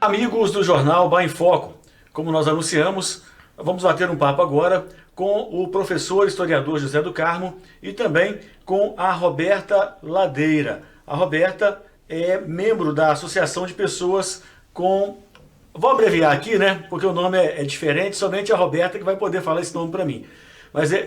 Amigos do jornal Bah em Foco, como nós anunciamos, vamos bater um papo agora com o professor historiador José do Carmo e também com a Roberta Ladeira. A Roberta é membro da Associação de Pessoas com... Vou abreviar aqui, né? Porque o nome é diferente, somente a Roberta que vai poder falar esse nome para mim. Mas é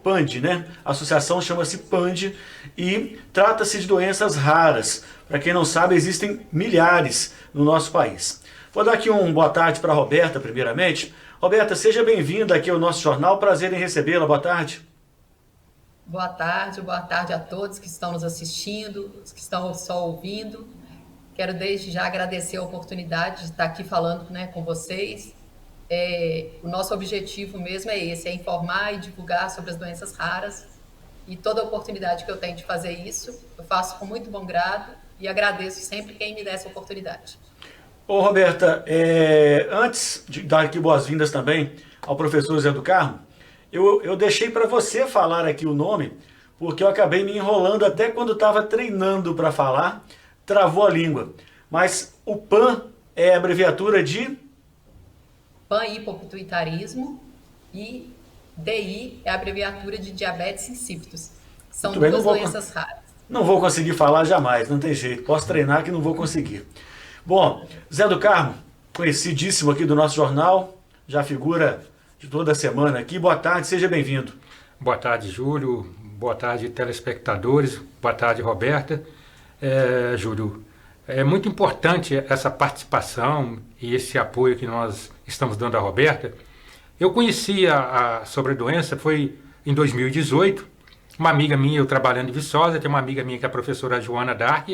PANDI, né? A associação chama-se PANDI e trata-se de doenças raras. Para quem não sabe, existem milhares no nosso país. Vou dar aqui uma boa tarde para a Roberta, primeiramente. Roberta, seja bem-vinda aqui ao nosso jornal. Prazer em recebê-la. Boa tarde. Boa tarde a todos que estão nos assistindo, os que estão só ouvindo. Quero desde já agradecer a oportunidade de estar aqui falando, né, com vocês. O nosso objetivo mesmo é esse, é informar e divulgar sobre as doenças raras. E toda a oportunidade que eu tenho de fazer isso, eu faço com muito bom grado e agradeço sempre quem me dá essa oportunidade. Ô Roberta, antes de dar aqui boas-vindas também ao professor José do Carmo, eu deixei para você falar aqui o nome, porque eu acabei me enrolando até quando estava treinando para falar, travou a língua. Mas o PAN é a abreviatura de... Panhipopituitarismo e DI é a abreviatura de diabetes insípidos. São Muito bem, duas doenças raras. não vou conseguir falar jamais, não tem jeito. Posso treinar que não vou conseguir. Bom, Zé do Carmo, conhecidíssimo aqui do nosso jornal, já figura de toda semana aqui. Boa tarde, seja bem-vindo. Boa tarde, Júlio. Boa tarde, telespectadores. Boa tarde, Roberta. Júlio, é muito importante essa participação e esse apoio que nós estamos dando à Roberta. Eu conheci sobre a doença, foi em 2018. Uma amiga minha, eu trabalhando em Viçosa, tem uma amiga minha que é a professora Joana Dark.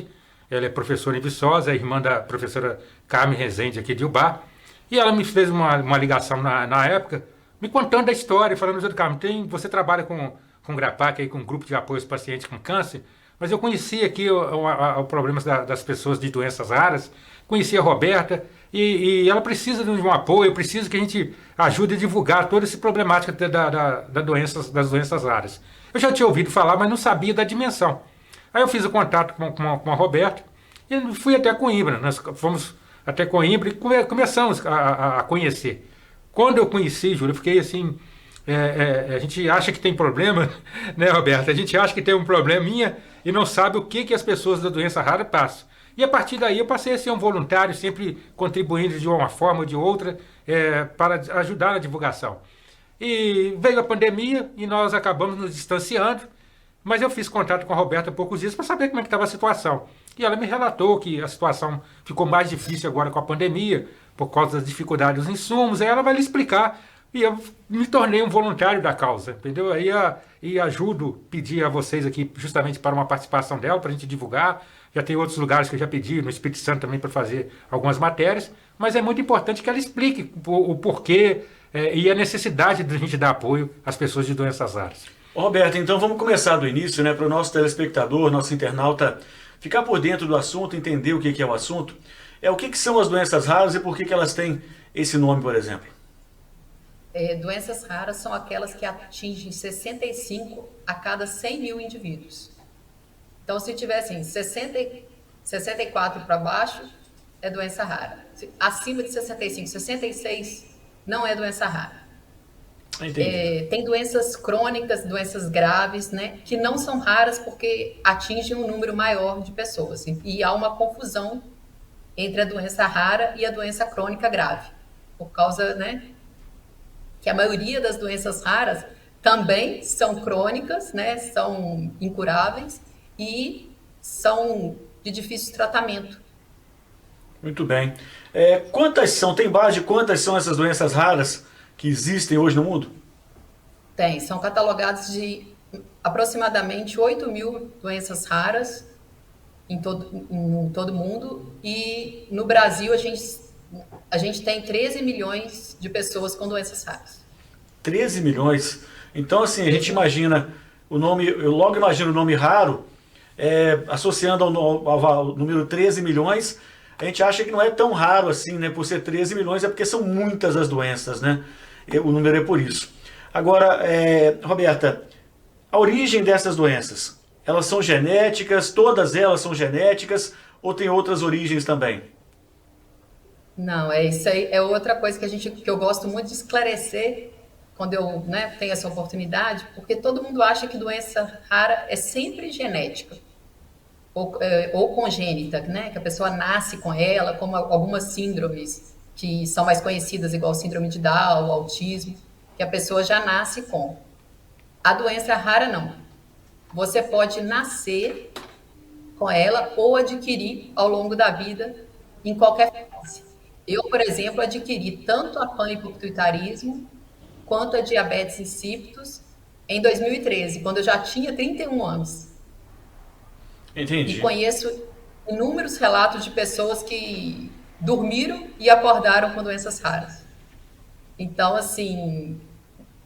Ela é professora em Viçosa, é irmã da professora Carmen Rezende aqui de Ubá. E ela me fez uma ligação na época, me contando da história, falando: José do Carmo, você trabalha com GRAPAC, aí, com um grupo de apoio aos pacientes com câncer, mas eu conheci aqui o problema das pessoas de doenças raras, conheci a Roberta, e ela precisa de um apoio, precisa que a gente ajude a divulgar toda essa problemática das doenças raras. Eu já tinha ouvido falar, mas não sabia da dimensão. Aí eu fiz o contato com a Roberta e fui até Coimbra. Nós fomos até Coimbra e começamos a conhecer. Quando eu conheci, Júlio, eu fiquei assim... a gente acha que tem problema, né, Roberta? A gente acha que tem um probleminha e não sabe o que as pessoas da doença rara passam. E a partir daí eu passei a ser um voluntário, sempre contribuindo de uma forma ou de outra para ajudar na divulgação. E veio a pandemia e nós acabamos nos distanciando, mas eu fiz contato com a Roberta há poucos dias para saber como é que estava a situação. E ela me relatou que a situação ficou mais difícil agora com a pandemia, por causa das dificuldades dos insumos. Aí ela vai lhe explicar. E eu me tornei um voluntário da causa, entendeu? E ajudo, pedir a vocês aqui justamente para uma participação dela, para a gente divulgar. Já tem outros lugares que eu já pedi, no Espírito Santo também, para fazer algumas matérias. Mas é muito importante que ela explique o porquê e a necessidade de a gente dar apoio às pessoas de doenças raras. Roberto, então vamos começar do início, né, para o nosso telespectador, nosso internauta, ficar por dentro do assunto, entender o que é o assunto. O que são as doenças raras e por que elas têm esse nome, por exemplo? Doenças raras são aquelas que atingem 65 a cada 100 mil indivíduos. Então, se tiver assim, 64 para baixo, é doença rara. Acima de 65, 66, não é doença rara. Tem doenças crônicas, doenças graves, né, que não são raras porque atingem um número maior de pessoas. E há uma confusão entre a doença rara e a doença crônica grave, por causa, né, que a maioria das doenças raras também são crônicas, né, são incuráveis e são de difícil tratamento. Muito bem. Tem base de quantas são essas doenças raras que existem hoje no mundo? São catalogados de aproximadamente 8 mil doenças raras em todo o mundo, e no Brasil a gente tem 13 milhões de pessoas com doenças raras. 13 milhões? Então, assim, a gente imagina o nome, eu logo imagino o nome raro, associando ao número 13 milhões, a gente acha que não é tão raro assim, né? Por ser 13 milhões é porque são muitas as doenças, né? O número é por isso. Agora, Roberta, a origem dessas doenças, elas são genéticas, todas elas são genéticas, ou tem outras origens também? Não, é isso aí, é outra coisa que eu gosto muito de esclarecer quando eu, né, tenho essa oportunidade, porque todo mundo acha que doença rara é sempre genética ou congênita, né, que a pessoa nasce com ela, como algumas síndromes que são mais conhecidas, igual síndrome de Down, o autismo, que a pessoa já nasce com. A doença rara não. Você pode nascer com ela ou adquirir ao longo da vida em qualquer fase. Eu, por exemplo, adquiri tanto a panhipotuitarismo quanto a diabetes insípidos em 2013, quando eu já tinha 31 anos. E Entendi. conheço inúmeros relatos de pessoas que dormiram e acordaram com doenças raras. Então, assim,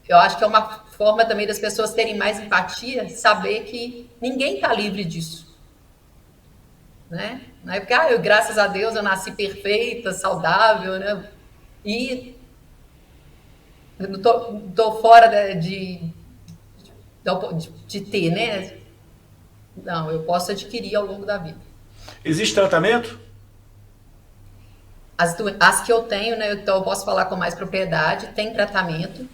eu acho que é uma forma também das pessoas terem mais empatia, saber que ninguém está livre disso, né? Não é porque, graças a Deus, eu nasci perfeita, saudável, né? E não tô fora de ter, né? Não, eu posso adquirir ao longo da vida. Existe tratamento? As que eu tenho, né? Então eu posso falar com mais propriedade, tem tratamento.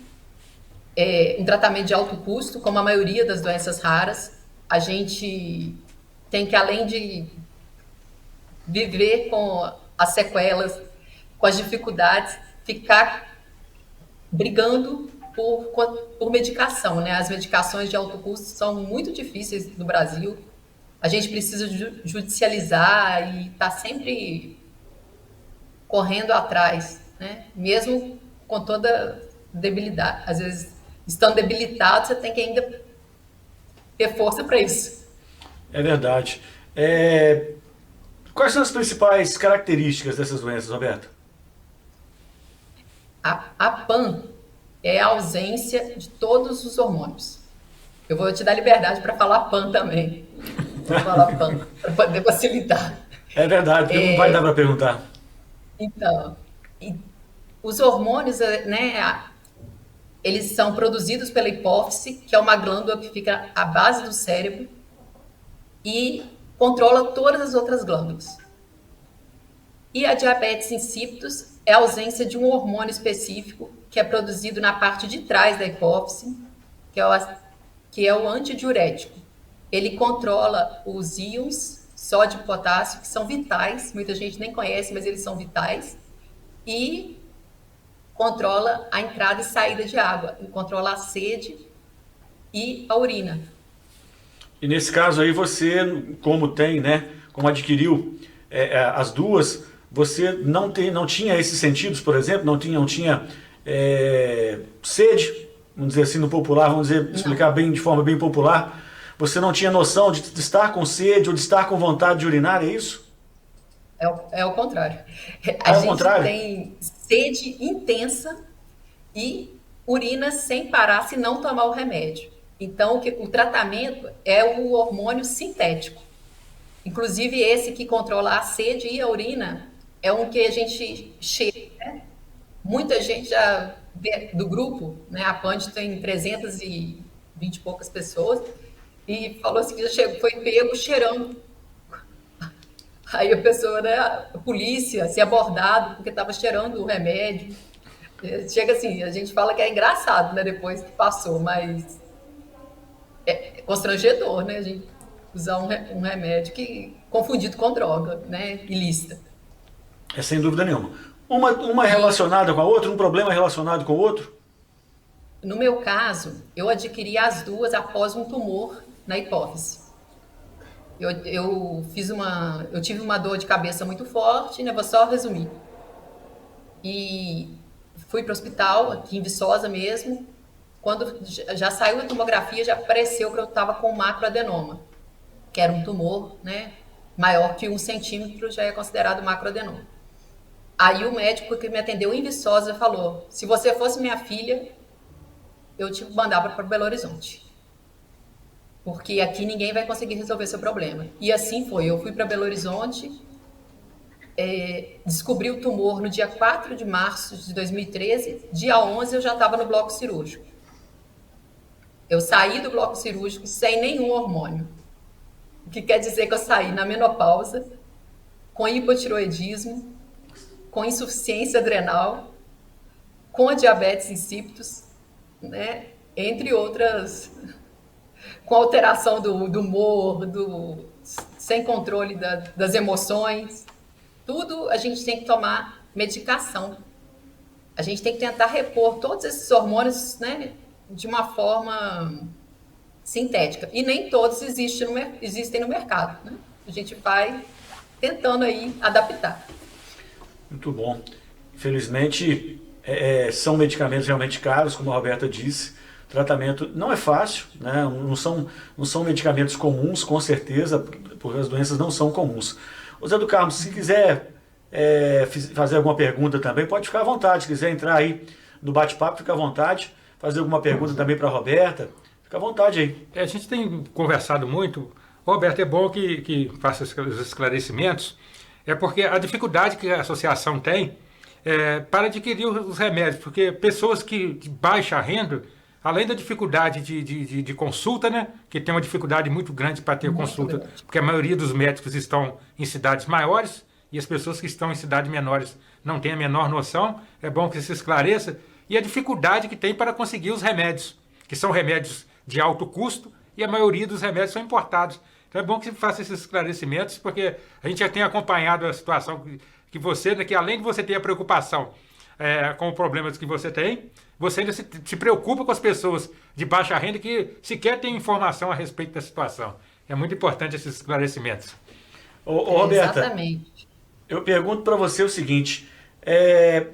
Um tratamento de alto custo, como a maioria das doenças raras. A gente tem que, além de viver com as sequelas, com as dificuldades, ficar brigando por medicação, né? As medicações de alto custo são muito difíceis no Brasil. A gente precisa judicializar e está sempre correndo atrás, né? Mesmo com toda debilidade. Às vezes, estando debilitado, você tem que ainda ter força para isso. É verdade. Quais são as principais características dessas doenças, Roberta? A PAN é a ausência de todos os hormônios. Eu vou te dar liberdade para falar PAN também. Vou falar PAN, para poder facilitar. É verdade, porque não vai dar para perguntar. Então, os hormônios, né, eles são produzidos pela hipófise, que é uma glândula que fica à base do cérebro e controla todas as outras glândulas. E a diabetes insípidos é a ausência de um hormônio específico que é produzido na parte de trás da hipófise, que é o antidiurético. Ele controla os íons sódio e potássio, que são vitais, muita gente nem conhece, mas eles são vitais, e controla a entrada e saída de água, ele controla a sede e a urina. E nesse caso aí você, como tem, né, como adquiriu as duas, você não tinha esses sentidos, por exemplo, não tinha sede, vamos dizer assim no popular, vamos dizer, explicar bem de forma bem popular, você não tinha noção de estar com sede ou de estar com vontade de urinar, é isso? É o contrário. É o contrário? Tem sede intensa e urina sem parar se não tomar o remédio. Então, o tratamento é o hormônio sintético. Inclusive, esse que controla a sede e a urina é um que a gente cheira, né? Muita gente do grupo, né? A PAND tem 320 e poucas pessoas, e falou assim que já foi pego cheirando. Aí a pessoa, né, a polícia, se abordado porque estava cheirando o remédio. Chega assim, a gente fala que é engraçado, né, depois que passou, mas é constrangedor, né, a gente usar um remédio confundido com droga, né, ilícita. É sem dúvida nenhuma. Uma relacionada com a outra, um problema relacionado com o outro? No meu caso, eu adquiri as duas após um tumor na hipófise. Eu tive uma dor de cabeça muito forte, né? Vou só resumir. E fui para o hospital, aqui em Viçosa mesmo. Quando já saiu a tomografia, já apareceu que eu estava com macroadenoma, que era um tumor, né? Maior que 1 centímetro, já é considerado macroadenoma. Aí o médico que me atendeu em Viçosa falou: se você fosse minha filha, eu te mandava para Belo Horizonte, porque aqui ninguém vai conseguir resolver seu problema. E assim foi, eu fui para Belo Horizonte, descobri o tumor no dia 4 de março de 2013, dia 11 eu já estava no bloco cirúrgico. Eu saí do bloco cirúrgico sem nenhum hormônio, o que quer dizer que eu saí na menopausa, com hipotiroidismo, com insuficiência adrenal, com a diabetes insípidos, né? Entre outras, com alteração do humor, sem controle das emoções. Tudo a gente tem que tomar medicação. A gente tem que tentar repor todos esses hormônios, né, de uma forma sintética. E nem todos existem no mercado, né? A gente vai tentando aí adaptar. Muito bom. Infelizmente, são medicamentos realmente caros, como a Roberta disse. O tratamento não é fácil, né? Não são medicamentos comuns, com certeza, porque as doenças não são comuns. Ô Zé do Carmo, se quiser fazer alguma pergunta também, pode ficar à vontade. Se quiser entrar aí no bate-papo, fica à vontade. Fazer alguma pergunta também para a Roberta, fica à vontade aí. A gente tem conversado muito. Roberto, é bom que faça os esclarecimentos, porque a dificuldade que a associação tem para adquirir os remédios, porque pessoas de baixa renda, além da dificuldade de consulta, né, que tem uma dificuldade muito grande para ter consulta, porque a maioria dos médicos estão em cidades maiores e as pessoas que estão em cidades menores não têm a menor noção, é bom que se esclareça, e a dificuldade que tem para conseguir os remédios, que são remédios de alto custo e a maioria dos remédios são importados. Então é bom que você faça esses esclarecimentos, porque a gente já tem acompanhado a situação que você, né, que além de você ter a preocupação com os problemas que você tem, você ainda se preocupa com as pessoas de baixa renda que sequer têm informação a respeito da situação. É muito importante esses esclarecimentos. Ô, Roberta, exatamente. Eu pergunto para você o seguinte,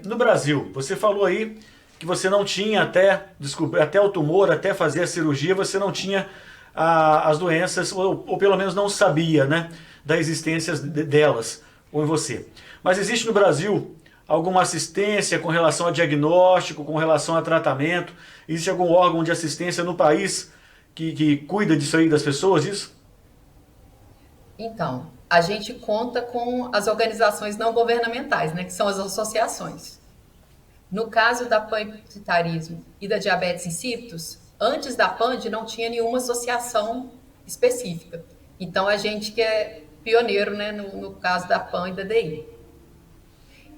no Brasil, você falou aí que você não tinha até o tumor, até fazer a cirurgia, você não tinha as doenças, ou pelo menos não sabia, né, da existência delas, ou em você. Mas existe no Brasil alguma assistência com relação a diagnóstico, com relação a tratamento? Existe algum órgão de assistência no país que cuida disso aí das pessoas, isso? Então, a gente conta com as organizações não governamentais, né, que são as associações. No caso da panhipitarismo e da diabetes insípidos, antes da PAND não tinha nenhuma associação específica. Então, a gente que é pioneiro, né, no caso da PAN e da DI.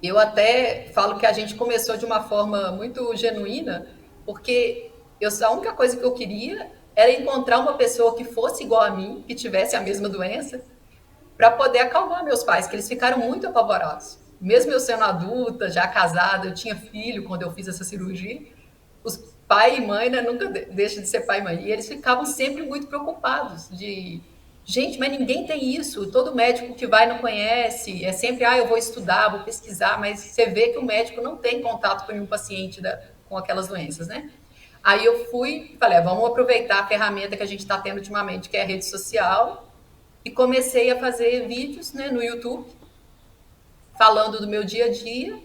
Eu até falo que a gente começou de uma forma muito genuína, porque a única coisa que eu queria era encontrar uma pessoa que fosse igual a mim, que tivesse a mesma doença, para poder acalmar meus pais, que eles ficaram muito apavorados. Mesmo eu sendo adulta, já casada, eu tinha filho quando eu fiz essa cirurgia, os pai e mãe, né, nunca deixam de ser pai e mãe, e eles ficavam sempre muito preocupados gente, mas ninguém tem isso, todo médico que vai não conhece, é sempre, eu vou estudar, vou pesquisar, mas você vê que o médico não tem contato com nenhum paciente com aquelas doenças, né? Aí eu fui e falei, vamos aproveitar a ferramenta que a gente está tendo ultimamente, que é a rede social, e comecei a fazer vídeos, né, no YouTube, falando do meu dia a dia,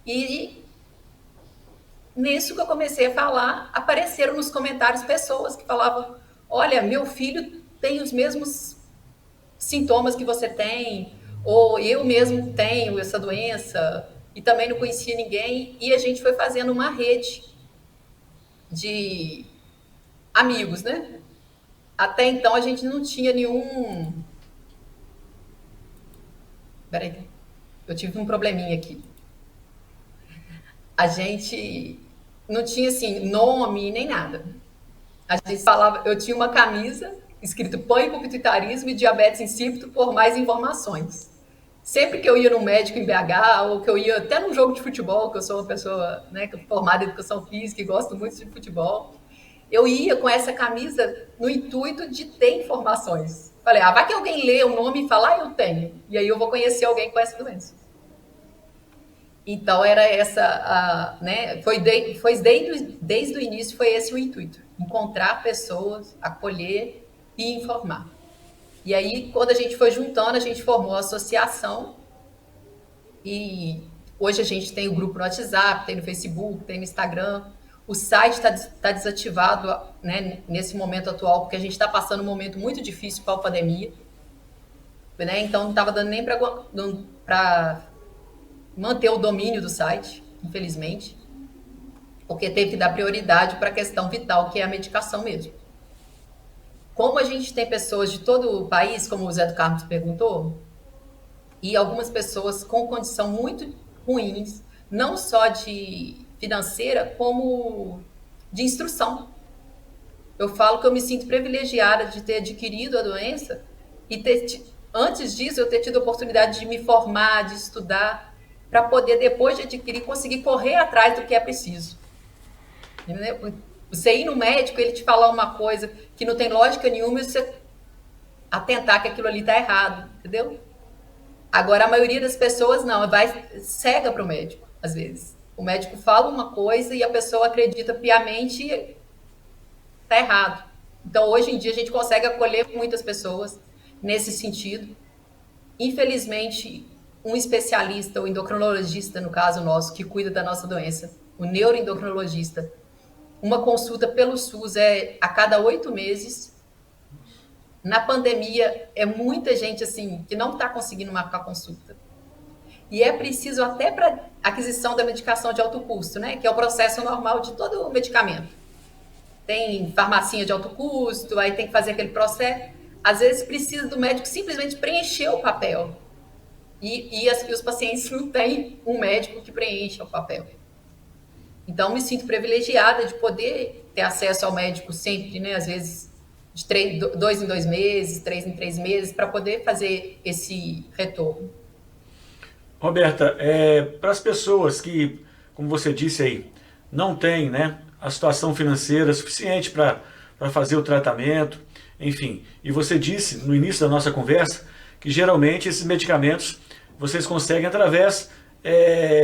e nisso que eu comecei a falar, apareceram nos comentários pessoas que falavam, olha, meu filho tem os mesmos sintomas que você tem, ou eu mesmo tenho essa doença, e também não conhecia ninguém, e a gente foi fazendo uma rede de amigos, né? Até então a gente não tinha nenhum... Peraí, eu tive um probleminha aqui. A gente não tinha, assim, nome nem nada. A gente falava, eu tinha uma camisa escrito panhipituitarismo e diabetes insípido por mais informações. Sempre que eu ia no médico em BH, ou que eu ia até num jogo de futebol, que eu sou uma pessoa, né, formada em educação física e gosto muito de futebol, eu ia com essa camisa no intuito de ter informações. Falei, vai que alguém lê o nome e fala, eu tenho. E aí eu vou conhecer alguém com essa doença. Então, era essa, né, desde o início foi esse o intuito. Encontrar pessoas, acolher e informar. E aí, quando a gente foi juntando, a gente formou a associação e hoje a gente tem o grupo no WhatsApp, tem no Facebook, tem no Instagram. O site está desativado, né, nesse momento atual, porque a gente está passando um momento muito difícil para a pandemia. Né? Então, não estava dando nem para manter o domínio do site, infelizmente, porque teve que dar prioridade para a questão vital, que é a medicação mesmo. Como a gente tem pessoas de todo o país, como o Zé do Carmo perguntou, e algumas pessoas com condição muito ruins, não só de financeira, como de instrução. Eu falo que eu me sinto privilegiada de ter adquirido a doença e antes disso eu ter tido a oportunidade de me formar, de estudar, para poder, depois de adquirir, conseguir correr atrás do que é preciso. Entendeu? Você ir no médico, ele te falar uma coisa que não tem lógica nenhuma e você atentar que aquilo ali está errado, entendeu? Agora, a maioria das pessoas não, vai cega para o médico, às vezes. O médico fala uma coisa e a pessoa acredita piamente e está errado. Então, hoje em dia, a gente consegue acolher muitas pessoas nesse sentido. Infelizmente, um especialista, o endocrinologista, no caso nosso, que cuida da nossa doença, o neuroendocrinologista, uma consulta pelo SUS é a cada 8 meses. Na pandemia, é muita gente assim que não está conseguindo marcar consulta. E é preciso até para aquisição da medicação de alto custo, né? Que é o processo normal de todo medicamento. Tem farmacinha de alto custo, aí tem que fazer aquele processo. Às vezes precisa do médico simplesmente preencher o papel. E os pacientes não têm um médico que preencha o papel. Então, me sinto privilegiada de poder ter acesso ao médico sempre, né? Às vezes, de 2 em 2 meses, 3 em 3 meses, para poder fazer esse retorno. Roberta, para as pessoas que, como você disse aí, não têm, né, a situação financeira suficiente para fazer o tratamento, enfim, e você disse no início da nossa conversa que geralmente esses medicamentos vocês conseguem através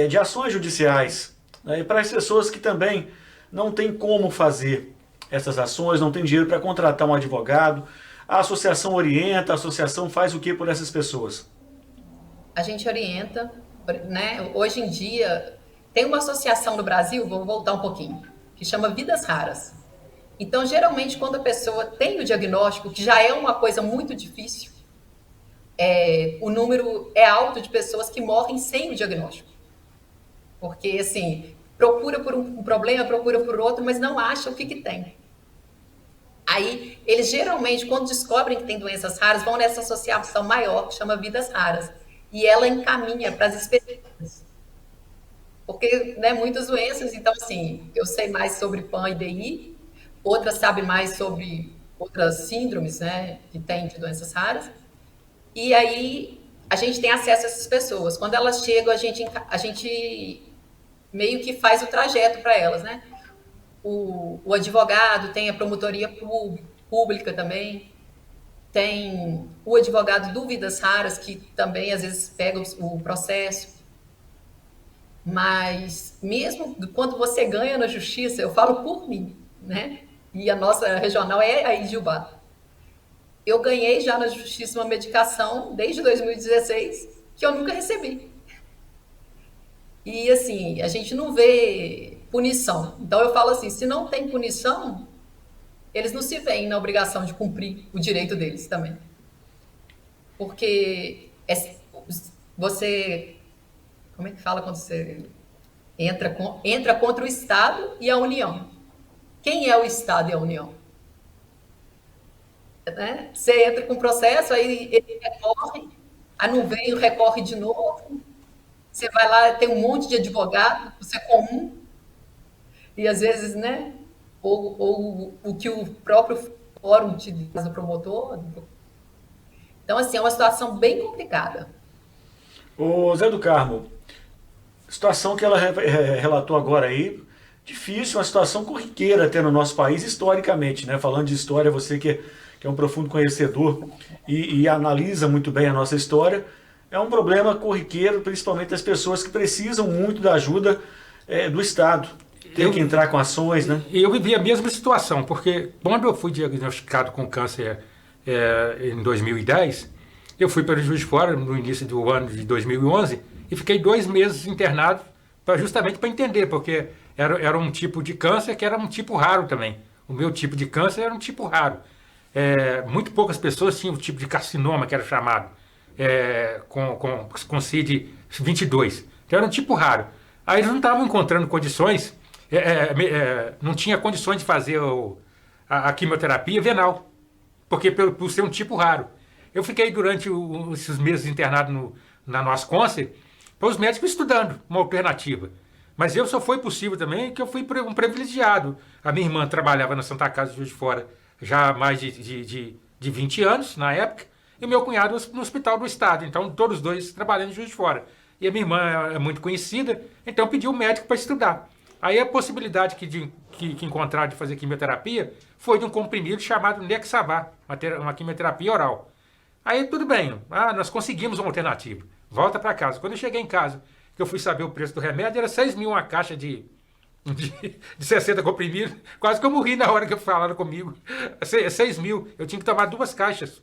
de ações judiciais. E para as pessoas que também não têm como fazer essas ações, não têm dinheiro para contratar um advogado, a associação orienta, a associação faz o que por essas pessoas? A gente orienta, né? Hoje em dia, tem uma associação no Brasil, vou voltar um pouquinho, que chama Vidas Raras. Então, geralmente, quando a pessoa tem o diagnóstico, que já é uma coisa muito difícil, o número é alto de pessoas que morrem sem o diagnóstico. Porque, assim, procura por um problema, procura por outro, mas não acha o que tem. Aí, eles geralmente, quando descobrem que tem doenças raras, vão nessa associação maior, que chama Vidas Raras. E ela encaminha para as especialistas. Porque, né, muitas doenças, então, assim, eu sei mais sobre PAN e DI, outras sabem mais sobre outras síndromes, né, que tem de doenças raras. E aí, a gente tem acesso a essas pessoas. Quando elas chegam, a gente meio que faz o trajeto para elas, né? O advogado, tem a promotoria pública também, tem o advogado do Vidas Raras, que também às vezes pega o processo. Mas mesmo quando você ganha na justiça, eu falo por mim, né? E a nossa regional é a Idiubá. Eu ganhei já na justiça uma medicação desde 2016 que eu nunca recebi. E assim, a gente não vê punição. Então eu falo assim, se não tem punição, eles não se veem na obrigação de cumprir o direito deles também. Porque você... Como é que fala quando você entra contra o Estado e a União? Quem é o Estado e a União? Né? Você entra com o processo, aí ele recorre, aí não vem, recorre de novo. Você vai lá, tem um monte de advogado, você é comum, e às vezes, né? Ou o que o próprio fórum te diz do promotor. Então, assim, é uma situação bem complicada. O Zé do Carmo, situação que ela relatou agora aí, difícil, uma situação corriqueira até no nosso país, historicamente, né? Falando de história, você que é um profundo conhecedor e analisa muito bem a nossa história, é um problema corriqueiro, principalmente das pessoas que precisam muito da ajuda do Estado. Tem que entrar com ações, né? Eu vivi a mesma situação, porque quando eu fui diagnosticado com câncer em 2010, eu fui para o Juiz de Fora no início do ano de 2011 e fiquei 2 meses internado justamente para entender, porque era um tipo de câncer que era um tipo raro também. O meu tipo de câncer era um tipo raro. Muito poucas pessoas tinham o tipo de carcinoma, que era chamado, com CID22. Então era um tipo raro. Aí eles não estavam encontrando condições, não tinha condições de fazer a quimioterapia venal, porque por ser um tipo raro. Eu fiquei durante esses meses internado na nossa Conce para os médicos estudando uma alternativa. Mas eu só foi possível também que eu fui um privilegiado. A minha irmã trabalhava na Santa Casa de Juiz de Fora já há mais de 20 anos, na época, e o meu cunhado no Hospital do Estado. Então, todos os dois trabalhando em Juiz de Fora. E a minha irmã é muito conhecida, então pediu um médico para estudar. Aí a possibilidade que encontraram de fazer quimioterapia foi de um comprimido chamado Nexavar, uma quimioterapia oral. Aí tudo bem, nós conseguimos uma alternativa. Volta para casa. Quando eu cheguei em casa, que eu fui saber o preço do remédio, era 6 mil uma caixa de 60 comprimidos. Quase que eu morri na hora que falaram comigo. 6 mil, eu tinha que tomar 2 caixas.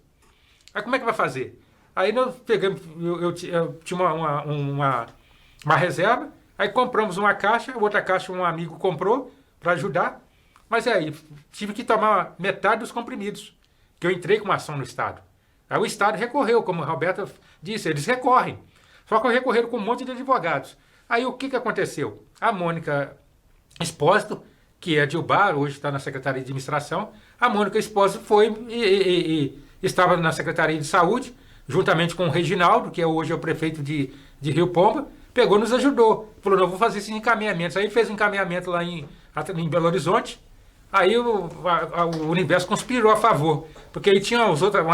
Aí como é que vai fazer? Aí nós pegamos, eu tinha uma reserva, aí compramos uma caixa, outra caixa um amigo comprou para ajudar, mas aí tive que tomar metade dos comprimidos, que eu entrei com uma ação no Estado. Aí o Estado recorreu, como a Roberta disse, eles recorrem. Só que recorreram com um monte de advogados. Aí o que aconteceu? A Mônica Espósito, que é de Ubar, hoje está na Secretaria de Administração, a Mônica Espósito foi e estava na Secretaria de Saúde, juntamente com o Reginaldo, que hoje é o prefeito de Rio Pomba, pegou e nos ajudou. Falou, não, vou fazer esses encaminhamentos. Aí fez um encaminhamento lá em Belo Horizonte. Aí o Universo conspirou a favor, porque aí tinha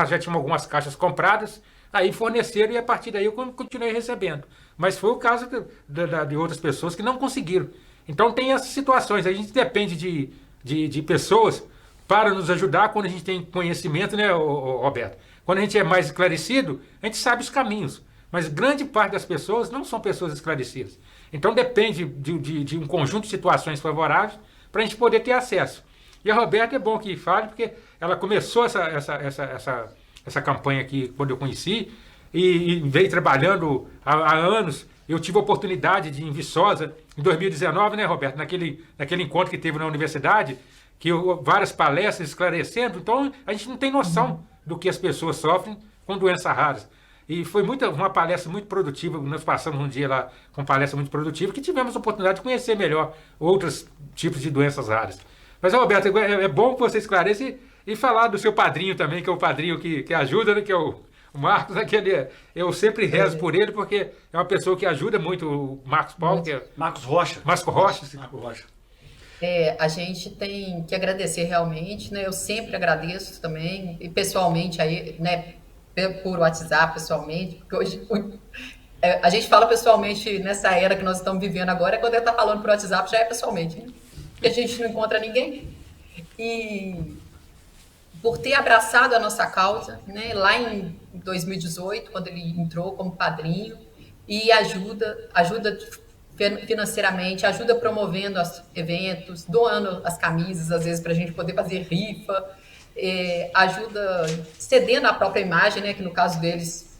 já tinham algumas caixas compradas, aí forneceram e a partir daí eu continuei recebendo. Mas foi o caso de outras pessoas que não conseguiram. Então tem essas situações, a gente depende de pessoas para nos ajudar quando a gente tem conhecimento, né, Roberto? Quando a gente é mais esclarecido, a gente sabe os caminhos. Mas grande parte das pessoas não são pessoas esclarecidas. Então depende de um conjunto de situações favoráveis para a gente poder ter acesso. E a Roberta é bom que fale, porque ela começou essa campanha aqui quando eu conheci, e veio trabalhando há anos. Eu tive a oportunidade de ir em Viçosa, em 2019, né, Roberto? Naquele encontro que teve na universidade, várias palestras esclarecendo. Então a gente não tem noção do que as pessoas sofrem com doenças raras. E foi uma palestra muito produtiva, nós passamos um dia lá com palestra muito produtiva, que tivemos a oportunidade de conhecer melhor outros tipos de doenças raras. Mas, Roberto, é bom que você esclareça e falar do seu padrinho também, que é o padrinho que ajuda, né, que é o Marcos. Eu sempre rezo por ele, porque é uma pessoa que ajuda muito o Marcos Paulo. Que é Marcos Rocha. Marcos Rocha. Marcos Rocha. A gente tem que agradecer realmente, né? Eu sempre agradeço também, e pessoalmente, aí, né? Por WhatsApp, pessoalmente, porque hoje a gente fala pessoalmente nessa era que nós estamos vivendo agora, quando ele está falando por WhatsApp já é pessoalmente, né? Porque a gente não encontra ninguém. E por ter abraçado a nossa causa, né? Lá em 2018, quando ele entrou como padrinho, e ajuda financeiramente, ajuda promovendo os eventos, doando as camisas, às vezes, para a gente poder fazer rifa, ajuda cedendo a própria imagem, né, que no caso deles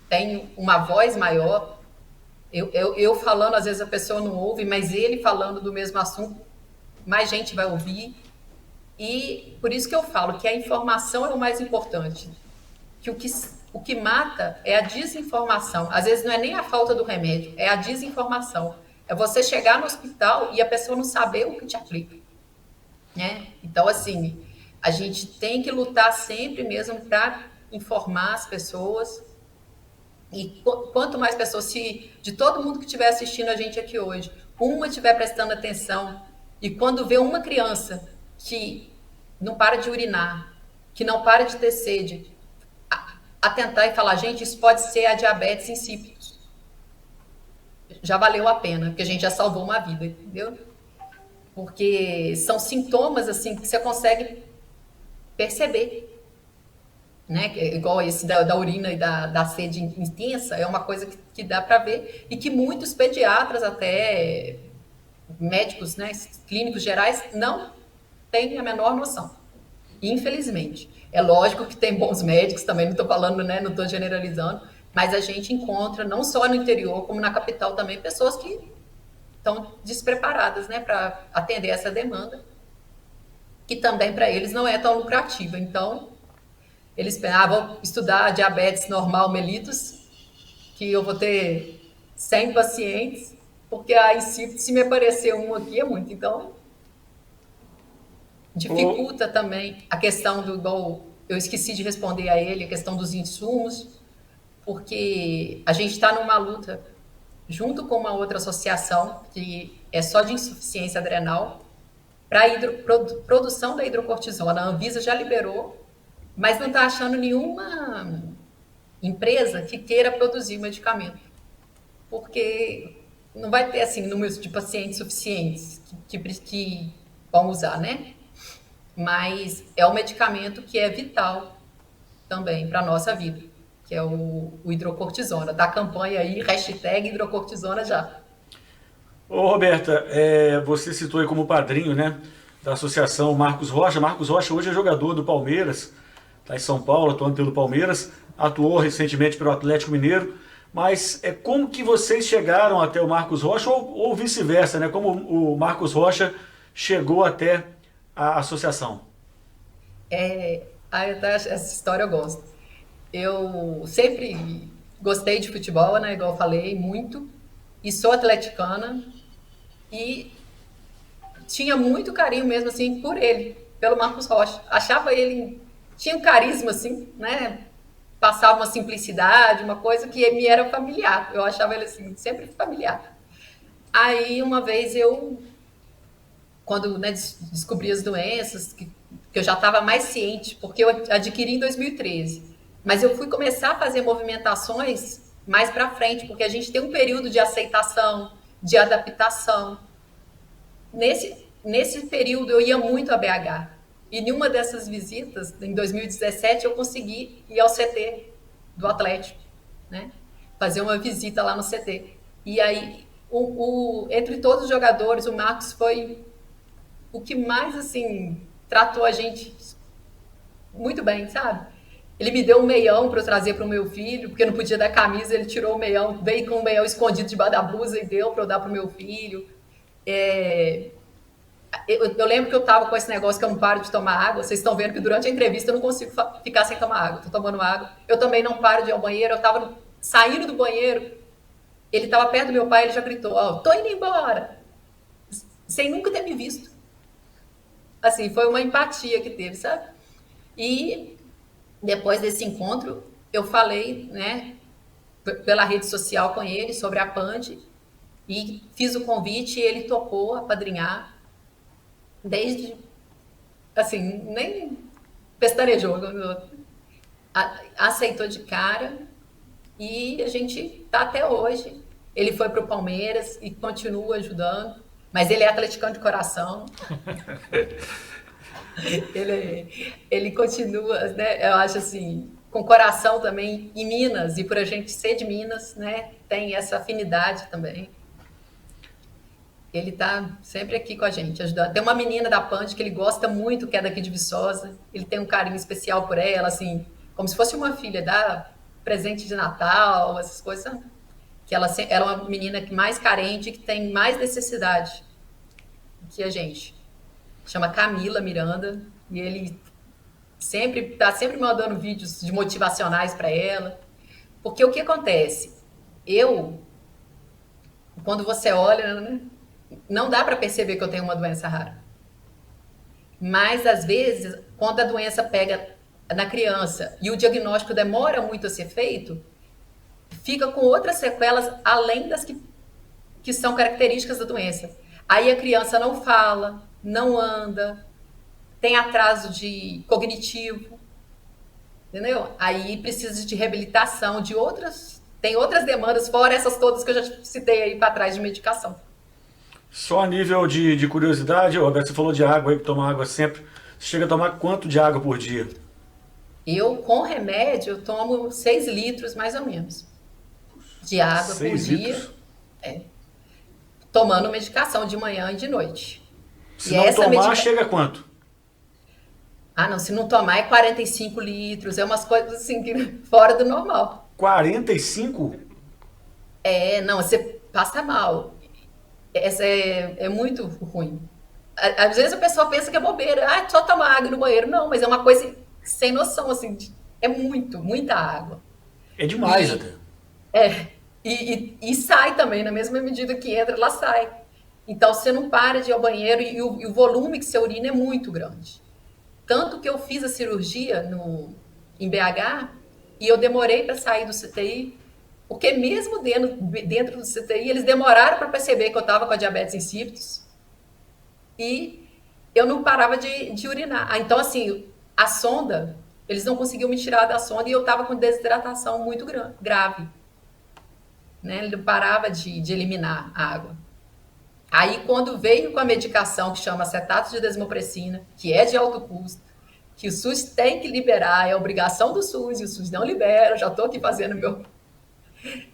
tem uma voz maior. Eu falando, às vezes a pessoa não ouve, mas ele falando do mesmo assunto, mais gente vai ouvir. E por isso que eu falo que a informação é o mais importante, que o que mata é a desinformação. Às vezes não é nem a falta do remédio, é a desinformação. É você chegar no hospital e a pessoa não saber o que te aplica, né? Então, assim, a gente tem que lutar sempre mesmo para informar as pessoas. E quanto mais pessoas, de todo mundo que estiver assistindo a gente aqui hoje, uma estiver prestando atenção, e quando vê uma criança que não para de urinar, que não para de ter sede, atentar e falar, gente, isso pode ser a diabetes insípidos. Já valeu a pena, porque a gente já salvou uma vida, entendeu? Porque são sintomas, assim, que você consegue perceber, né? Igual esse da urina e da sede intensa, é uma coisa que dá para ver, e que muitos pediatras, até médicos, né, clínicos gerais, não têm a menor noção, infelizmente. É lógico que tem bons médicos, também não estou falando, né, não estou generalizando, mas a gente encontra, não só no interior, como na capital também, pessoas que estão despreparadas, né, para atender essa demanda, que também para eles não é tão lucrativa. Então, eles pensam, vou estudar diabetes normal mellitus, que eu vou ter 100 pacientes, porque a insípido, se me aparecer um aqui, é muito. Então, dificulta também a questão eu esqueci de responder a ele, a questão dos insumos, porque a gente está numa luta junto com uma outra associação, que é só de insuficiência adrenal, para a produção da hidrocortisona. A Anvisa já liberou, mas não está achando nenhuma empresa que queira produzir o medicamento, porque não vai ter assim números de pacientes suficientes que vão usar, né? Mas é um medicamento que é vital também para a nossa vida, que é o hidrocortisona. Tá a campanha aí, hashtag hidrocortisona já. Ô Roberta, você citou aí como padrinho, né, da associação Marcos Rocha. Marcos Rocha hoje é jogador do Palmeiras, está em São Paulo, atuando pelo Palmeiras, atuou recentemente pelo Atlético Mineiro, mas como que vocês chegaram até o Marcos Rocha ou vice-versa, né? Como o Marcos Rocha chegou até a associação? Essa história eu gosto. Eu sempre gostei de futebol, né? Igual eu falei, muito. E sou atleticana. E tinha muito carinho mesmo, assim, por ele, pelo Marcos Rocha. Achava ele... Tinha um carisma, assim, né? Passava uma simplicidade, uma coisa que me era familiar. Eu achava ele, assim, sempre familiar. Aí, uma vez, quando, né, descobri as doenças, que eu já estava mais ciente, porque eu adquiri em 2013. Mas eu fui começar a fazer movimentações mais para frente, porque a gente tem um período de aceitação, de adaptação. Nesse período, eu ia muito a BH. E em uma dessas visitas, em 2017, eu consegui ir ao CT do Atlético, né? Fazer uma visita lá no CT. E aí, entre todos os jogadores, o Marcos foi o que mais, assim, tratou a gente muito bem, sabe? Ele me deu um meião para eu trazer para o meu filho, porque não podia dar camisa, ele tirou o meião, veio com o meião escondido debaixo da blusa e deu para eu dar para o meu filho. Eu lembro que eu estava com esse negócio que eu não paro de tomar água. Vocês estão vendo que durante a entrevista eu não consigo ficar sem tomar água. Estou tomando água. Eu também não paro de ir ao banheiro. Eu estava saindo do banheiro. Ele estava perto do meu pai, ele já gritou, tô indo embora. Sem nunca ter me visto. Assim, foi uma empatia que teve, sabe? E depois desse encontro, eu falei, né, pela rede social com ele sobre a PAND e fiz o convite e ele topou apadrinhar. Desde, assim, nem pestanejou, aceitou de cara e a gente tá até hoje. Ele foi pro Palmeiras e continua ajudando, mas ele é atleticano de coração. ele continua, né, eu acho assim, com coração também em Minas, e por a gente ser de Minas, né, tem essa afinidade também. Ele tá sempre aqui com a gente, ajudando. Tem uma menina da PAND que ele gosta muito, que é daqui de Viçosa. Ele tem um carinho especial por ela, assim, como se fosse uma filha, dá presente de Natal, essas coisas. Que ela é uma menina mais carente, que tem mais necessidade que a gente. Chama Camila Miranda, e ele tá sempre mandando vídeos de motivacionais para ela. Porque o que acontece? Quando você olha, né, não dá para perceber que eu tenho uma doença rara. Mas, às vezes, quando a doença pega na criança e o diagnóstico demora muito a ser feito, fica com outras sequelas além das que são características da doença. Aí a criança não fala, não anda, tem atraso cognitivo, entendeu? Aí precisa de reabilitação, tem outras demandas, fora essas todas que eu já citei aí para trás de medicação. Só a nível de curiosidade, Roberto, você falou de água aí, que toma água sempre. Você chega a tomar quanto de água por dia? Eu, com remédio, eu tomo 6 litros, mais ou menos, de água por dia. Tomando medicação de manhã e de noite. Se não tomar, chega a quanto? Não, se não tomar é 45 litros, é umas coisas assim, fora do normal. 45? Não, você passa mal. Essa é muito ruim. Às vezes a pessoa pensa que é bobeira. Só tomar água no banheiro. Não, mas é uma coisa sem noção, assim. É muita água. É demais até. E sai também, na mesma medida que entra, ela sai. Então você não para de ir ao banheiro e o volume que você urina é muito grande. Tanto que eu fiz a cirurgia em BH e eu demorei para sair do CTI Porque mesmo dentro do CTI, eles demoraram para perceber que eu estava com a diabetes insípidos e eu não parava de urinar. Então, assim, a sonda, eles não conseguiam me tirar da sonda e eu estava com desidratação muito grave. Né? Ele não parava de eliminar a água. Aí, quando veio com a medicação que chama acetato de desmopressina, que é de alto custo, que o SUS tem que liberar, é obrigação do SUS, e o SUS não libera, eu já estou aqui fazendo meu...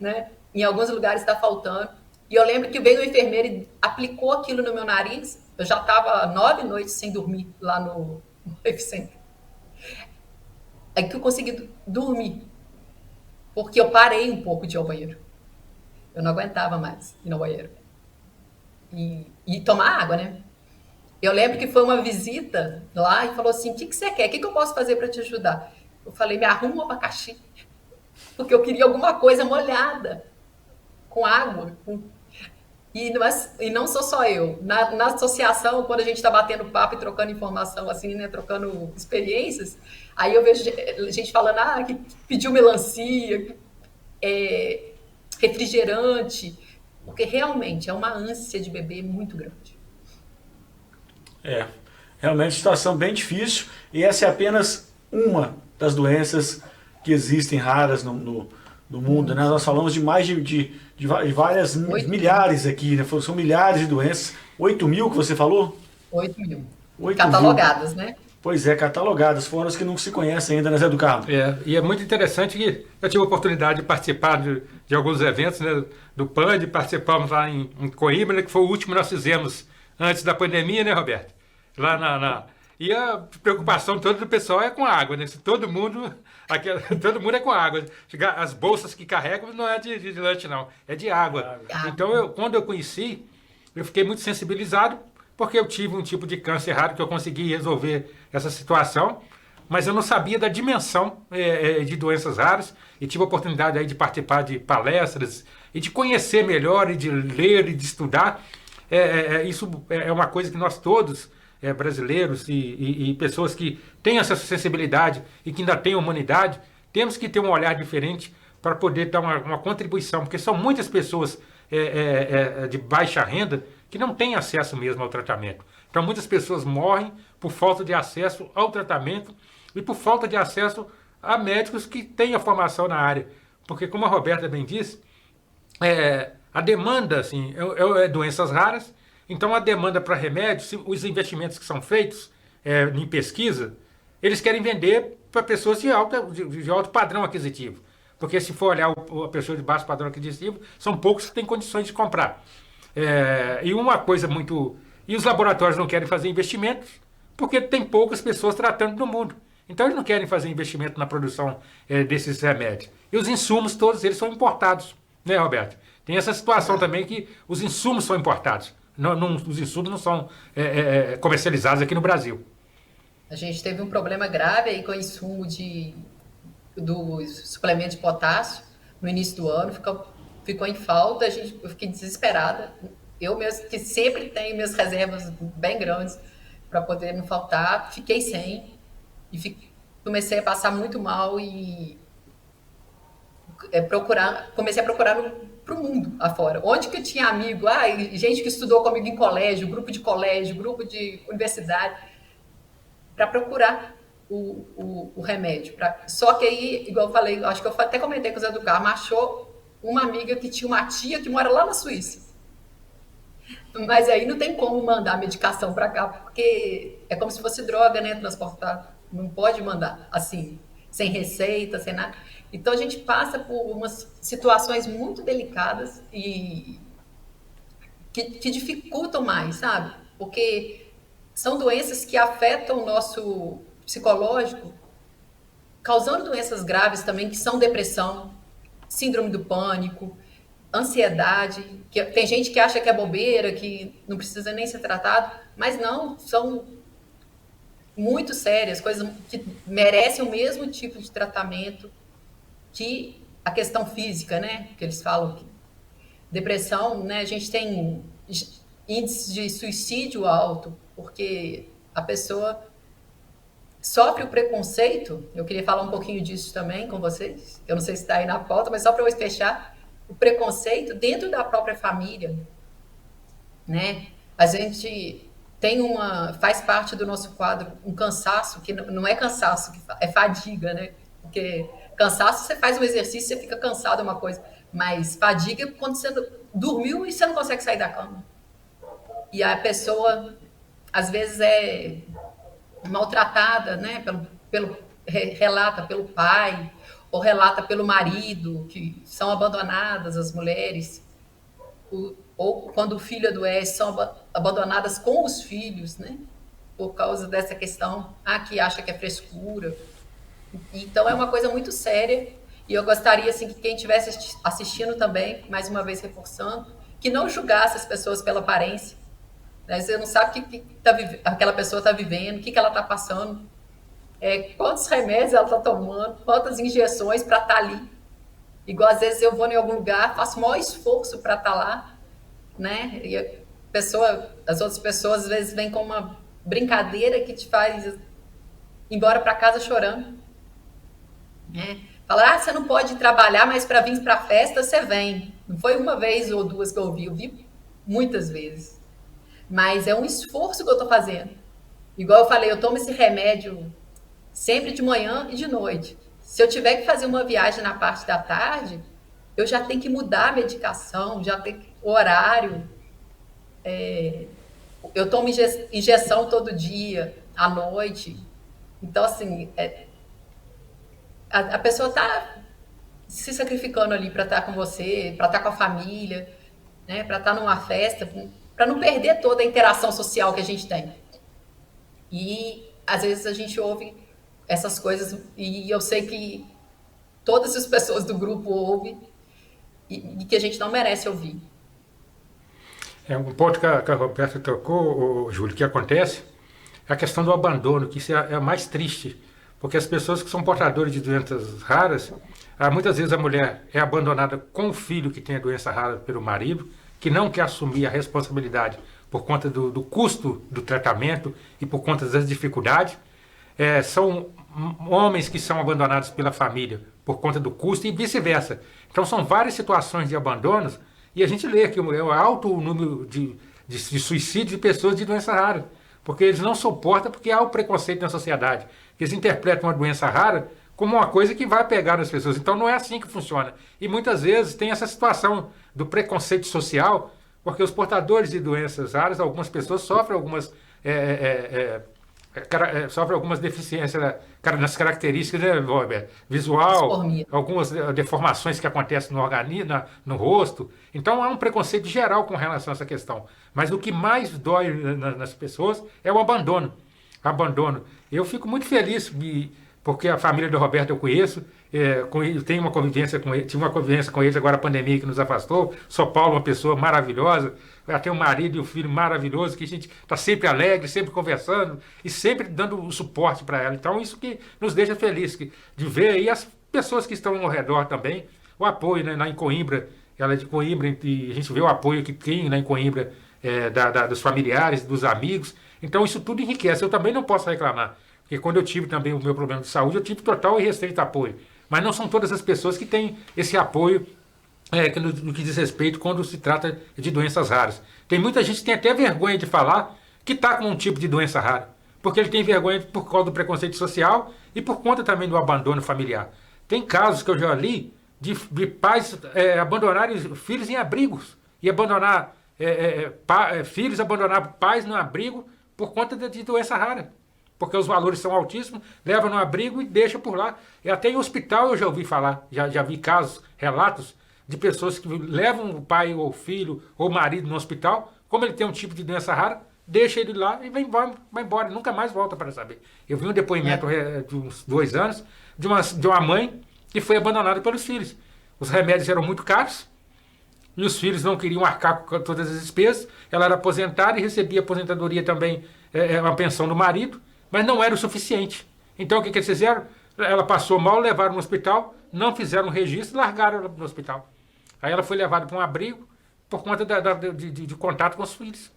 Né? Em alguns lugares está faltando. E eu lembro que veio o enfermeiro e aplicou aquilo no meu nariz, eu já estava 9 noites sem dormir lá no Epicentro. É que eu consegui dormir, porque eu parei um pouco de ir ao banheiro. Eu não aguentava mais ir no banheiro. E tomar água, né? Eu lembro que foi uma visita lá e falou assim, o que você quer? O que eu posso fazer para te ajudar? Eu falei, me arruma um abacaxi. Porque eu queria alguma coisa molhada, com água. E não sou só eu. Na associação, quando a gente está batendo papo e trocando informação, assim, né? Trocando experiências, aí eu vejo gente falando, que pediu melancia, refrigerante, porque realmente é uma ânsia de beber muito grande. Realmente situação bem difícil, e essa é apenas uma das doenças que existem raras no mundo, né? Nós falamos de mais de várias milhares aqui, né? São milhares de doenças. 8 mil que você falou? 8 mil. 8 catalogadas, mil. Né? Pois é, catalogadas. Foram as que não se conhecem ainda, né, Zé do Carmo? E é muito interessante que eu tive a oportunidade de participar de alguns eventos, né, do PAND, participamos lá em Coimbra, que foi o último que nós fizemos antes da pandemia, né, Roberto? Lá E a preocupação toda do pessoal é com a água, né? Se todo mundo todo mundo é com água. As bolsas que carregam não é de lanche, não. É de água. Então, quando eu conheci, eu fiquei muito sensibilizado, porque eu tive um tipo de câncer raro que eu consegui resolver essa situação, mas eu não sabia da dimensão de doenças raras, e tive a oportunidade aí de participar de palestras e de conhecer melhor, e de ler e de estudar. Isso é uma coisa que nós todos, brasileiros e pessoas que têm essa sensibilidade e que ainda têm humanidade, temos que ter um olhar diferente para poder dar uma contribuição, porque são muitas pessoas de baixa renda que não têm acesso mesmo ao tratamento. Então muitas pessoas morrem por falta de acesso ao tratamento e por falta de acesso a médicos que têm a formação na área. Porque, como a Roberta bem disse, a demanda assim, é doenças raras. Então, a demanda para remédios, os investimentos que são feitos em pesquisa, eles querem vender para pessoas de alto padrão aquisitivo. Porque se for olhar a pessoa de baixo padrão aquisitivo, são poucos que têm condições de comprar. E uma coisa muito... E os laboratórios não querem fazer investimentos porque tem poucas pessoas tratando no mundo. Então, eles não querem fazer investimento na produção desses remédios. E os insumos todos eles são importados, né, Roberto? Tem essa situação também que os insumos são importados. Os insumos não são comercializados aqui no Brasil. A gente teve um problema grave aí com o insumo do suplemento de potássio no início do ano, ficou em falta, eu fiquei desesperada. Eu mesmo, que sempre tenho minhas reservas bem grandes para poder não faltar, fiquei sem e comecei a passar muito mal e comecei a procurar para o mundo afora. Onde que eu tinha amigo, gente que estudou comigo em colégio, grupo de universidade, para procurar o remédio. Só que aí, igual eu falei, acho que eu até comentei com o Zé do Carmo, achou uma amiga que tinha uma tia que mora lá na Suíça. Mas aí não tem como mandar a medicação para cá, porque é como se fosse droga, né, transportar. Não pode mandar assim, sem receita, sem nada. Então, a gente passa por umas situações muito delicadas e que dificultam mais, sabe? Porque são doenças que afetam o nosso psicológico, causando doenças graves também, que são depressão, síndrome do pânico, ansiedade, que tem gente que acha que é bobeira, que não precisa nem ser tratado, mas não, são muito sérias, coisas que merecem o mesmo tipo de tratamento que a questão física, né? Que eles falam que depressão, né? A gente tem índice de suicídio alto, porque a pessoa sofre o preconceito, eu queria falar um pouquinho disso também com vocês, eu não sei se está aí na pauta, mas só para eu fechar, o preconceito dentro da própria família, né? A gente tem faz parte do nosso quadro um cansaço, que não é cansaço, é fadiga, né? Porque cansaço, você faz um exercício, você fica cansado, é uma coisa, mas fadiga é quando você dormiu e você não consegue sair da cama. E a pessoa, às vezes, é maltratada, né? Relata pelo pai, ou relata pelo marido, que são abandonadas as mulheres, ou quando o filho adoece, são abandonadas com os filhos, né? Por causa dessa questão, que acha que é frescura. Então é uma coisa muito séria, e eu gostaria assim, que quem estivesse assistindo também, mais uma vez reforçando, que não julgasse as pessoas pela aparência, né? Você não sabe o que aquela pessoa está vivendo, o que ela está passando, quantos remédios ela está tomando, quantas injeções para estar ali. Igual às vezes eu vou em algum lugar, faço o maior esforço para estar lá, né? E as outras pessoas às vezes vêm com uma brincadeira que te faz ir embora para casa chorando, né? Falar, você não pode trabalhar, mas para vir para a festa você vem. Não foi uma vez ou duas que eu vi muitas vezes. Mas é um esforço que eu estou fazendo. Igual eu falei, eu tomo esse remédio sempre de manhã e de noite. Se eu tiver que fazer uma viagem na parte da tarde, eu já tenho que mudar a medicação, já tenho o horário. Eu tomo injeção todo dia, à noite. Então, assim, a pessoa está se sacrificando ali para estar com você, para estar com a família, né, para estar numa festa, para não perder toda a interação social que a gente tem. E, às vezes, a gente ouve essas coisas, e eu sei que todas as pessoas do grupo ouvem, e que a gente não merece ouvir. Um ponto que a Roberta tocou, Júlio, que acontece é a questão do abandono, que isso é mais triste, porque as pessoas que são portadoras de doenças raras, muitas vezes a mulher é abandonada com o filho que tem a doença rara pelo marido, que não quer assumir a responsabilidade por conta do custo do tratamento e por conta das dificuldades. São homens que são abandonados pela família por conta do custo e vice-versa. Então são várias situações de abandonos, e a gente lê que é alto o número de suicídio de pessoas de doença rara, porque eles não suportam, porque há o preconceito na sociedade. Eles interpretam uma doença rara como uma coisa que vai pegar nas pessoas. Então não é assim que funciona. E muitas vezes tem essa situação do preconceito social, porque os portadores de doenças raras, algumas pessoas sofrem algumas deficiências nas características, né, visual, algumas deformações que acontecem no organismo, no rosto. Então há um preconceito geral com relação a essa questão. Mas o que mais dói nas pessoas é o abandono. Eu fico muito feliz, porque a família do Roberto eu conheço, tenho uma convivência com ele, tive uma convivência com eles agora a pandemia que nos afastou. São Paulo, uma pessoa maravilhosa, ela tem um marido e um filho maravilhoso, que a gente está sempre alegre, sempre conversando e sempre dando o suporte para ela. Então isso que nos deixa feliz, de ver aí as pessoas que estão ao redor também, o apoio, né, lá em Coimbra, ela é de Coimbra, e a gente vê o apoio que tem lá em Coimbra, dos familiares, dos amigos. Então isso tudo enriquece. Eu também não posso reclamar, porque quando eu tive também o meu problema de saúde, eu tive total e restrito apoio. Mas não são todas as pessoas que têm esse apoio no que diz respeito quando se trata de doenças raras. Tem muita gente que tem até vergonha de falar que está com um tipo de doença rara, porque ele tem vergonha por causa do preconceito social e por conta também do abandono familiar. Tem casos que eu já li de pais abandonarem filhos em abrigos e abandonar filhos, abandonar pais no abrigo por conta de doença rara, porque os valores são altíssimos, leva no abrigo e deixa por lá. E até em hospital eu já ouvi falar, já vi casos, relatos de pessoas que levam o pai ou o filho ou o marido no hospital, como ele tem um tipo de doença rara, deixa ele lá e vai embora, nunca mais volta para saber. Eu vi um depoimento de uns 2 anos de uma mãe que foi abandonada pelos filhos. Os remédios eram muito caros e os filhos não queriam arcar com todas as despesas. Ela era aposentada e recebia aposentadoria também, uma pensão do marido, mas não era o suficiente. Então o que eles fizeram? Ela passou mal, levaram no hospital, não fizeram um registro, largaram ela no hospital. Aí ela foi levada para um abrigo por conta de contato com os filhos.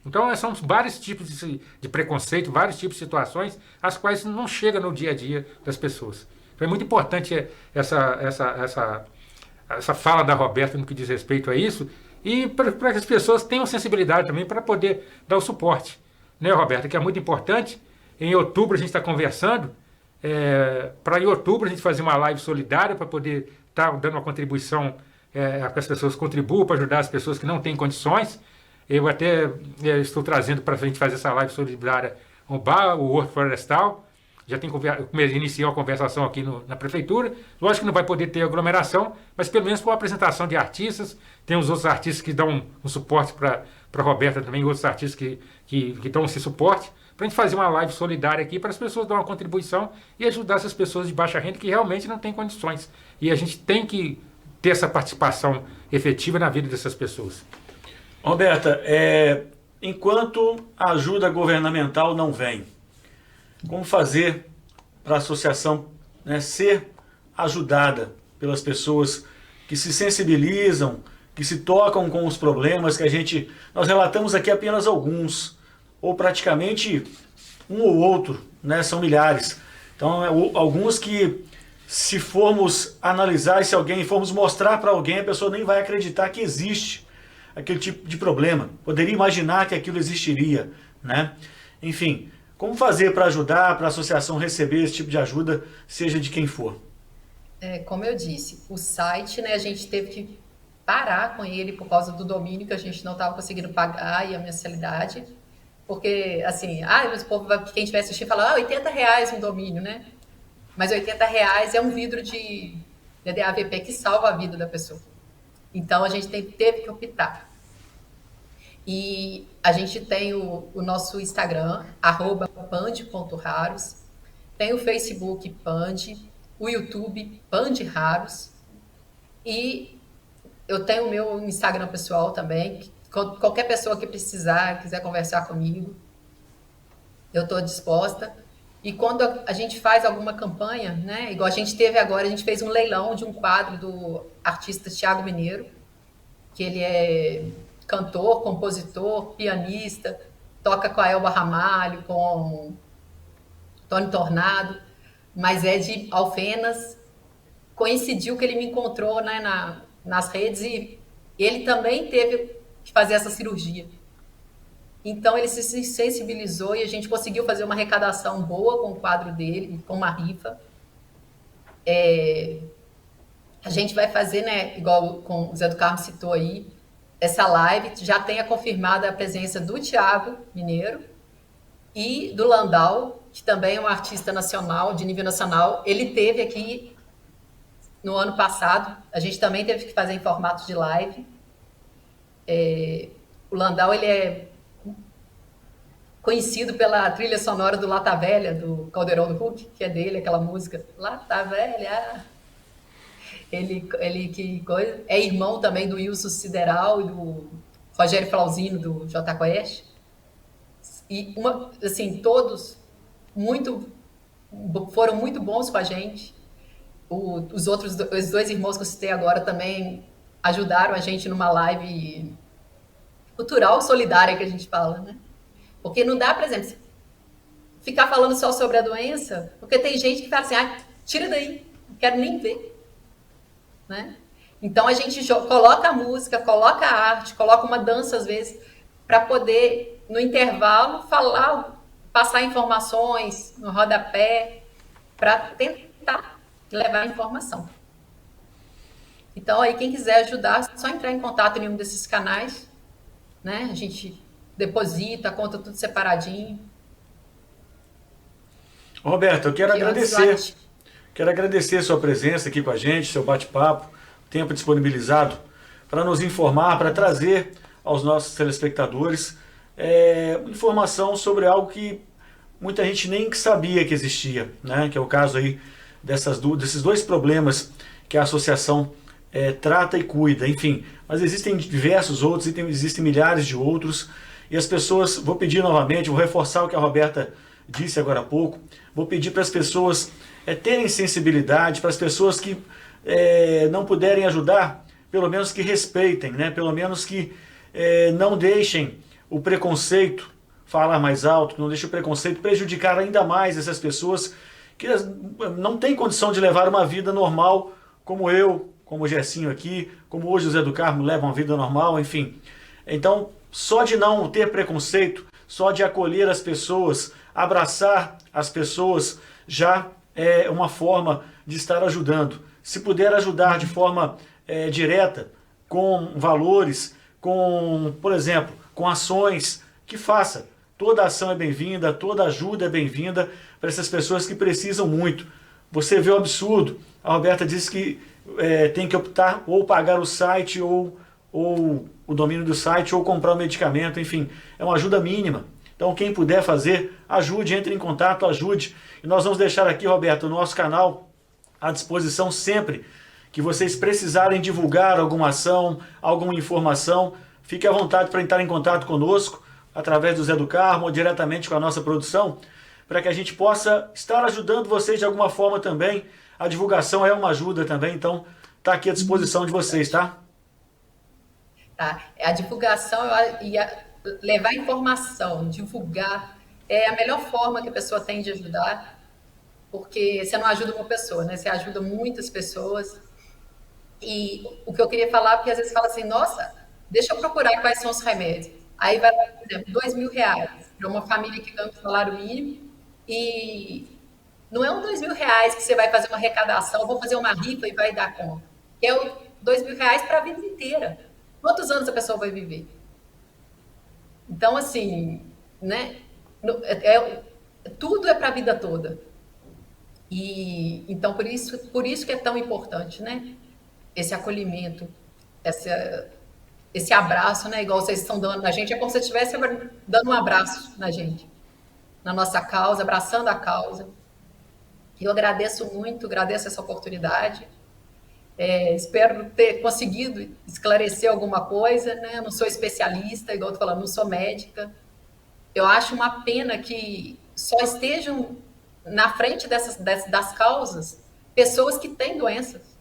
Então, são vários tipos de preconceito, vários tipos de situações, as quais não chegam no dia a dia das pessoas. Então, é muito importante essa fala da Roberta no que diz respeito a isso, e para que as pessoas tenham sensibilidade também para poder dar o suporte. Né, Roberta? Que é muito importante. Em outubro a gente está conversando, para em outubro a gente fazer uma live solidária para poder estar dando uma contribuição, para que as pessoas contribuam, para ajudar as pessoas que não têm condições. Eu até estou trazendo para a gente fazer essa live solidária o bar, o Horto Florestal. Já iniciou a conversação aqui na prefeitura. Lógico que não vai poder ter aglomeração, mas pelo menos por uma apresentação de artistas. Tem os outros artistas que dão um suporte para a Roberta também, outros artistas que dão esse suporte, para a gente fazer uma live solidária aqui, para as pessoas darem uma contribuição e ajudar essas pessoas de baixa renda que realmente não têm condições. E a gente tem que ter essa participação efetiva na vida dessas pessoas. Roberta, enquanto a ajuda governamental não vem, como fazer para a associação, né, ser ajudada pelas pessoas que se sensibilizam, que se tocam com os problemas que nós relatamos aqui apenas alguns, ou praticamente um ou outro, né, são milhares. Então, alguns que, se formos analisar, se formos mostrar para alguém, a pessoa nem vai acreditar que existe aquele tipo de problema. Poderia imaginar que aquilo existiria, né? Enfim, como fazer para ajudar, para a associação receber esse tipo de ajuda, seja de quem for? Como eu disse, o site, né, a gente teve que parar com ele por causa do domínio, que a gente não estava conseguindo pagar e a mensalidade. Porque, assim, mas o povo, quem estiver assistindo, fala, R$80 um domínio, né? Mas R$80 é um vidro de DDAVP que salva a vida da pessoa. Então, a gente teve que optar. E a gente tem o nosso Instagram, @pand.raros, tem o Facebook Pand, o YouTube Pand Raros, e eu tenho o meu Instagram pessoal também. Qualquer pessoa que precisar, quiser conversar comigo, eu estou disposta. E quando a gente faz alguma campanha, né, igual a gente teve agora, a gente fez um leilão de um quadro do artista Thiago Mineiro, que ele é cantor, compositor, pianista, toca com a Elba Ramalho, com Tony Tornado, mas é de Alfenas. Coincidiu que ele me encontrou, né, nas redes, e ele também teve que fazer essa cirurgia. Então ele se sensibilizou e a gente conseguiu fazer uma arrecadação boa com o quadro dele, com uma rifa. A gente vai fazer, né, igual o Zé do Carmo citou aí, essa live já tenha confirmada a presença do Thiago Mineiro e do Landau, que também é um artista nacional, de nível nacional. Ele teve aqui no ano passado, a gente também teve que fazer em formato de live. O Landau, ele é conhecido pela trilha sonora do Lata Velha, do Caldeirão do Hulk, que é dele, aquela música, Lata Velha. Ele é irmão também do Wilson Sideral e do Rogério Flauzino, do Jota Quest. E, assim, todos foram muito bons com a gente. Os dois irmãos que eu citei agora também ajudaram a gente numa live cultural solidária, que a gente fala, né? Porque não dá, por exemplo, ficar falando só sobre a doença, porque tem gente que fala assim, tira daí, não quero nem ver. Né? Então a gente coloca a música, coloca a arte, coloca uma dança às vezes, para poder, no intervalo, passar informações no rodapé, para tentar levar a informação. Então aí quem quiser ajudar, é só entrar em contato em um desses canais, né? A gente deposita, conta tudo separadinho. Roberta, eu quero agradecer. Quero agradecer a sua presença aqui com a gente, seu bate-papo, tempo disponibilizado para nos informar, para trazer aos nossos telespectadores informação sobre algo que muita gente nem sabia que existia, né? Que é o caso aí desses dois problemas que a associação trata e cuida, enfim. Mas existem diversos outros, existem milhares de outros, e as pessoas, vou pedir novamente, vou reforçar o que a Roberta disse agora há pouco, vou pedir para as pessoas terem sensibilidade, para as pessoas que não puderem ajudar, pelo menos que respeitem, né? Pelo menos que não deixem o preconceito falar mais alto, que não deixe o preconceito prejudicar ainda mais essas pessoas que não têm condição de levar uma vida normal, como eu, como o Gersinho aqui, como hoje o Zé do Carmo leva uma vida normal, enfim. Então, só de não ter preconceito, só de acolher as pessoas, abraçar as pessoas, já é uma forma de estar ajudando. Se puder ajudar de forma direta, com valores, com, por exemplo, com ações, que faça. Toda ação é bem-vinda, toda ajuda é bem-vinda para essas pessoas que precisam muito. Você vê o absurdo. A Roberta disse que tem que optar ou pagar o site ou o domínio do site ou comprar o medicamento, enfim, é uma ajuda mínima. Então quem puder fazer, ajude, entre em contato, ajude. E nós vamos deixar aqui, Roberta, o nosso canal à disposição sempre que vocês precisarem divulgar alguma ação, alguma informação, fique à vontade para entrar em contato conosco, através do Zé do Carmo ou diretamente com a nossa produção, para que a gente possa estar ajudando vocês de alguma forma também. A divulgação é uma ajuda também, então está aqui à disposição de vocês, tá? Tá. A divulgação e levar informação, divulgar, é a melhor forma que a pessoa tem de ajudar, porque você não ajuda uma pessoa, né? Você ajuda muitas pessoas. E o que eu queria falar, porque às vezes fala assim, nossa, deixa eu procurar quais são os remédios. Aí vai, por exemplo, R$2.000 para uma família que ganha um salário mínimo e não é um R$2.000 que você vai fazer uma arrecadação, vou fazer uma rifa e vai dar conta. É o R$2.000 para a vida inteira. Quantos anos a pessoa vai viver? Então, assim, né? Tudo é para a vida toda. E então por isso que é tão importante, né? Esse acolhimento, esse abraço, né? Igual vocês estão dando na gente, é como se você estivesse dando um abraço na gente, na nossa causa, abraçando a causa. E eu agradeço muito, agradeço essa oportunidade. Espero ter conseguido esclarecer alguma coisa, né? Eu não sou especialista, igual eu tô falando, não sou médica. Eu acho uma pena que só estejam na frente das causas pessoas que têm doenças.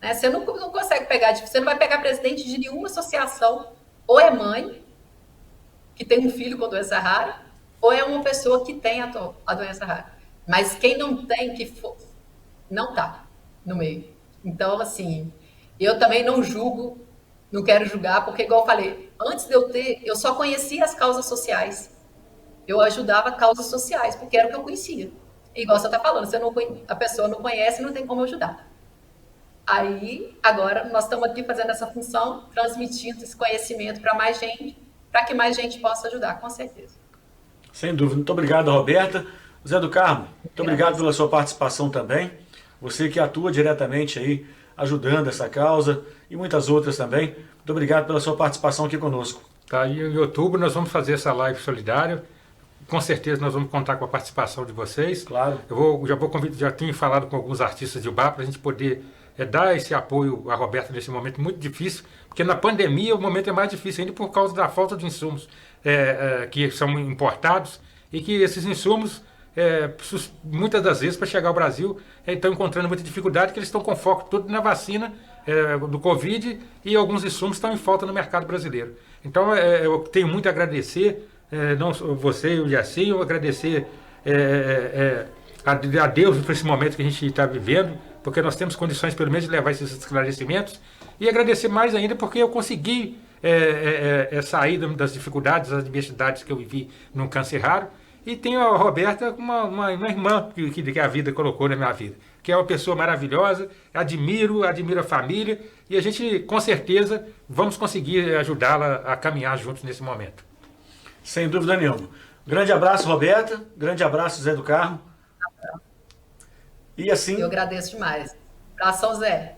Né? Você não consegue pegar, você não vai pegar presidente de nenhuma associação, ou é mãe, que tem um filho com doença rara, ou é uma pessoa que tem a doença rara. Mas quem não tem, não está no meio. Então, assim, eu também não julgo, não quero julgar, porque, igual eu falei, antes de eu ter, eu só conhecia as causas sociais. Eu ajudava causas sociais, porque era o que eu conhecia. Igual você está falando, a pessoa não conhece, não tem como ajudar. Aí, agora, nós estamos aqui fazendo essa função, transmitindo esse conhecimento para mais gente, para que mais gente possa ajudar, com certeza. Sem dúvida. Muito obrigado, Roberta. Zé do Carmo, muito obrigado pela sua participação também. Você que atua diretamente aí, ajudando essa causa e muitas outras também. Muito obrigado pela sua participação aqui conosco. Tá, e em outubro nós vamos fazer essa live solidária. Com certeza nós vamos contar com a participação de vocês. Claro. Já tenho falado com alguns artistas de Ubá para a gente poder dar esse apoio à Roberta nesse momento muito difícil, porque na pandemia o momento é mais difícil ainda por causa da falta de insumos que são importados e que esses insumos, muitas das vezes, para chegar ao Brasil, estão encontrando muita dificuldade, que eles estão com foco todo na vacina do Covid e alguns insumos estão em falta no mercado brasileiro. Então eu tenho muito a agradecer, não você e o Gersinho, agradecer a Deus por esse momento que a gente está vivendo, porque nós temos condições pelo menos de levar esses esclarecimentos, e agradecer mais ainda porque eu consegui sair das dificuldades, das adversidades que eu vivi num câncer raro, e tenho a Roberta, uma irmã que a vida colocou na minha vida, que é uma pessoa maravilhosa, admiro a família, e a gente com certeza vamos conseguir ajudá-la a caminhar juntos nesse momento. Sem dúvida nenhuma. Grande abraço, Roberta, grande abraço, Zé do Carmo. E assim... Eu agradeço demais. Abração, Zé.